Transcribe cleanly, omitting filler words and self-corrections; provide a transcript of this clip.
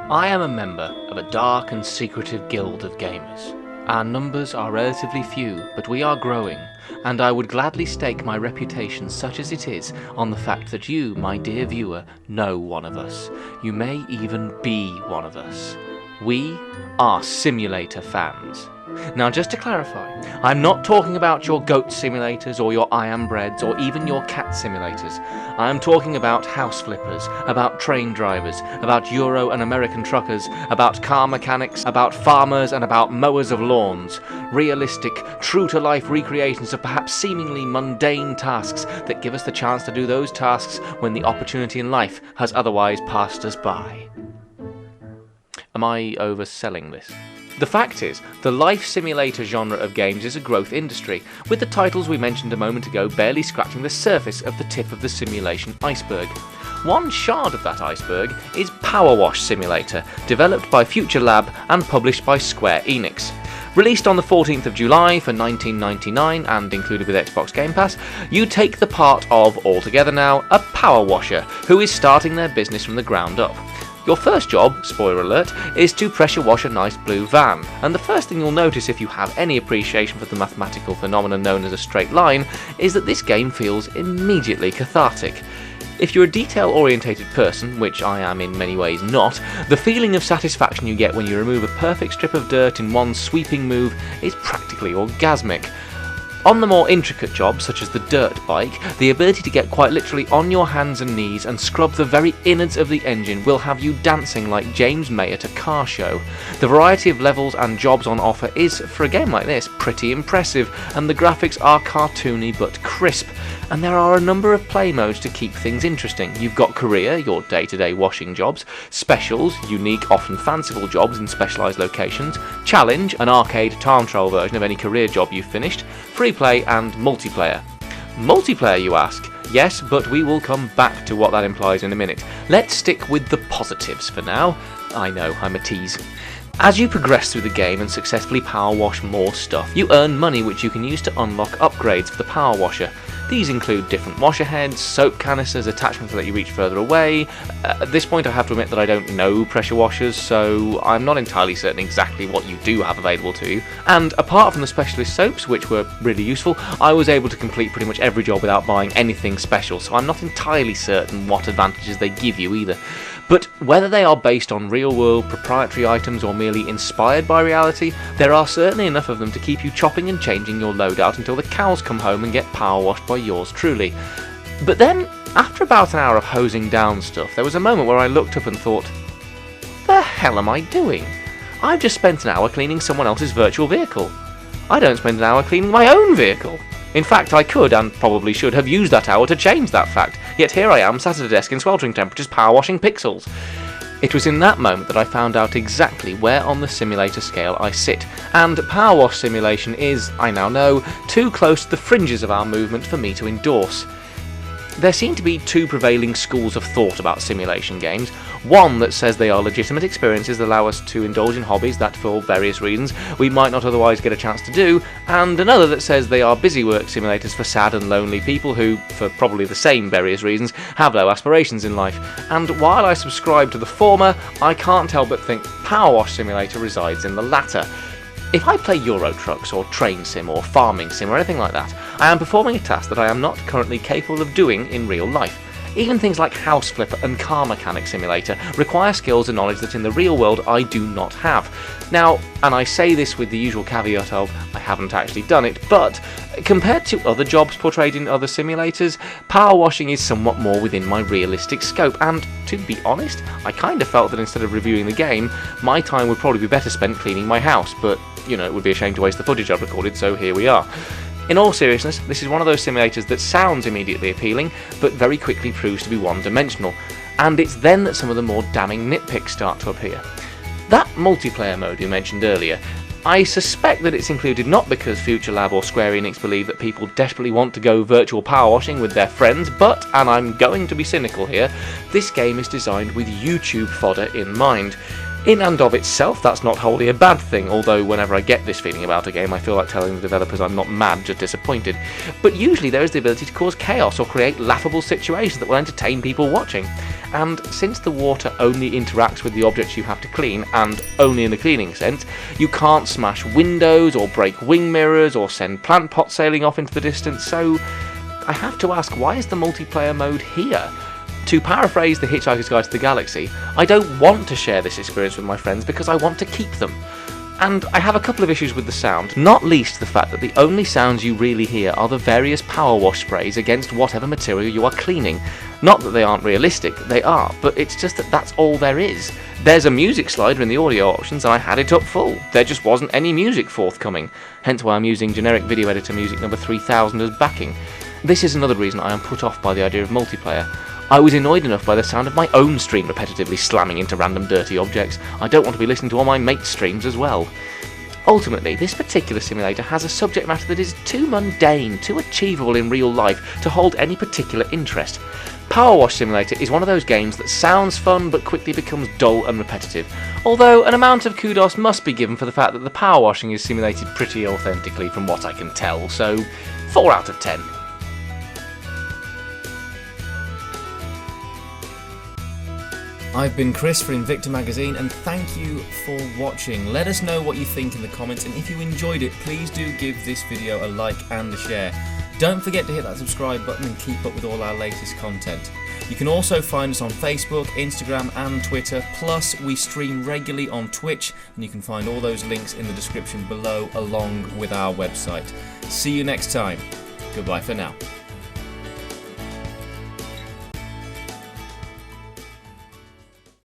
I am a member of a dark and secretive guild of gamers. Our numbers are relatively few, but we are growing, and I would gladly stake my reputation, such as it is, on the fact that you, my dear viewer, know one of us. You may even be one of us. We are simulator fans. Now, just to clarify, I'm not talking about your goat simulators or your I Am Breads or even your cat simulators. I am talking about house flippers, about train drivers, about Euro and American truckers, about car mechanics, about farmers and about mowers of lawns. Realistic, true-to-life recreations of perhaps seemingly mundane tasks that give us the chance to do those tasks when the opportunity in life has otherwise passed us by. Am I overselling this? The fact is, the life simulator genre of games is a growth industry, with the titles we mentioned a moment ago barely scratching the surface of the tip of the simulation iceberg. One shard of that iceberg is PowerWash Simulator, developed by Futurlab and published by Square Enix. Released on the 14th of July for $19.99 and included with Xbox Game Pass, you take the part of, altogether now, a power washer who is starting their business from the ground up. Your first job, spoiler alert, is to pressure wash a nice blue van, and the first thing you'll notice if you have any appreciation for the mathematical phenomenon known as a straight line is that this game feels immediately cathartic. If you're a detail-orientated person, which I am in many ways not, the feeling of satisfaction you get when you remove a perfect strip of dirt in one sweeping move is practically orgasmic. On the more intricate jobs, such as the dirt bike, the ability to get quite literally on your hands and knees and scrub the very innards of the engine will have you dancing like James May at a car show. The variety of levels and jobs on offer is, for a game like this, pretty impressive, and the graphics are cartoony but crisp. And there are a number of play modes to keep things interesting. You've got career, your day-to-day washing jobs, specials, unique, often fanciful jobs in specialised locations, challenge, an arcade time trial version of any career job you've finished, free play, and multiplayer. Multiplayer, you ask? Yes, but we will come back to what that implies in a minute. Let's stick with the positives for now. I know, I'm a tease. As you progress through the game and successfully power wash more stuff, you earn money which you can use to unlock upgrades for the power washer. These include different washer heads, soap canisters, attachments that let you reach further away. At this point I have to admit that I don't know pressure washers, so I'm not entirely certain exactly what you do have available to you. And apart from the specialist soaps, which were really useful, I was able to complete pretty much every job without buying anything special, so I'm not entirely certain what advantages they give you either. But whether they are based on real-world proprietary items or merely inspired by reality, there are certainly enough of them to keep you chopping and changing your loadout until the cows come home and get power washed by yours truly. But then, after about an hour of hosing down stuff, there was a moment where I looked up and thought, the hell am I doing? I've just spent an hour cleaning someone else's virtual vehicle. I don't spend an hour cleaning my own vehicle. In fact, I could, and probably should, have used that hour to change that fact, yet here I am, sat at a desk in sweltering temperatures, power washing pixels. It was in that moment that I found out exactly where on the simulator scale I sit, and power wash simulation is, I now know, too close to the fringes of our movement for me to endorse. There seem to be two prevailing schools of thought about simulation games. One that says they are legitimate experiences that allow us to indulge in hobbies that, for various reasons, we might not otherwise get a chance to do, and another that says they are busy work simulators for sad and lonely people who, for probably the same various reasons, have low aspirations in life. And while I subscribe to the former, I can't help but think Power Wash Simulator resides in the latter. If I play Euro Trucks or Train Sim or Farming Sim or anything like that, I am performing a task that I am not currently capable of doing in real life. Even things like House Flipper and Car Mechanic Simulator require skills and knowledge that in the real world I do not have. Now, and I say this with the usual caveat of I haven't actually done it, but compared to other jobs portrayed in other simulators, power washing is somewhat more within my realistic scope, and to be honest, I kind of felt that instead of reviewing the game, my time would probably be better spent cleaning my house, but you know, it would be a shame to waste the footage I've recorded, so here we are. In all seriousness, this is one of those simulators that sounds immediately appealing, but very quickly proves to be one-dimensional, and it's then that some of the more damning nitpicks start to appear. That multiplayer mode you mentioned earlier, I suspect that it's included not because Futurlab or Square Enix believe that people desperately want to go virtual power washing with their friends, but, and I'm going to be cynical here, this game is designed with YouTube fodder in mind. In and of itself, that's not wholly a bad thing, although whenever I get this feeling about a game, I feel like telling the developers I'm not mad, just disappointed. But usually there is the ability to cause chaos or create laughable situations that will entertain people watching. and since the water only interacts with the objects you have to clean, and only in the cleaning sense, you can't smash windows or break wing mirrors or send plant pots sailing off into the distance, so I have to ask, why is the multiplayer mode here? To paraphrase The Hitchhiker's Guide to the Galaxy, I don't want to share this experience with my friends because I want to keep them. And I have a couple of issues with the sound, not least the fact that the only sounds you really hear are the various PowerWash sprays against whatever material you are cleaning. Not that they aren't realistic, they are, but it's just that that's all there is. There's a music slider in the audio options and I had it up full. There just wasn't any music forthcoming, hence why I'm using generic video editor music number 3000 as backing. This is another reason I am put off by the idea of multiplayer. I was annoyed enough by the sound of my own stream repetitively slamming into random dirty objects. I don't want to be listening to all my mates' streams as well. Ultimately, this particular simulator has a subject matter that is too mundane, too achievable in real life to hold any particular interest. PowerWash Simulator is one of those games that sounds fun but quickly becomes dull and repetitive, although an amount of kudos must be given for the fact that the power washing is simulated pretty authentically from what I can tell, so 4 out of 10. I've been Chris for Invicta magazine, and thank you for watching. Let us know what you think in the comments, and if you enjoyed it, please do give this video a like and a share. Don't forget to hit that subscribe button and keep up with all our latest content. You can also find us on Facebook, Instagram and Twitter, plus we stream regularly on Twitch, and you can find all those links in the description below along with our website. See you next time. Goodbye for now.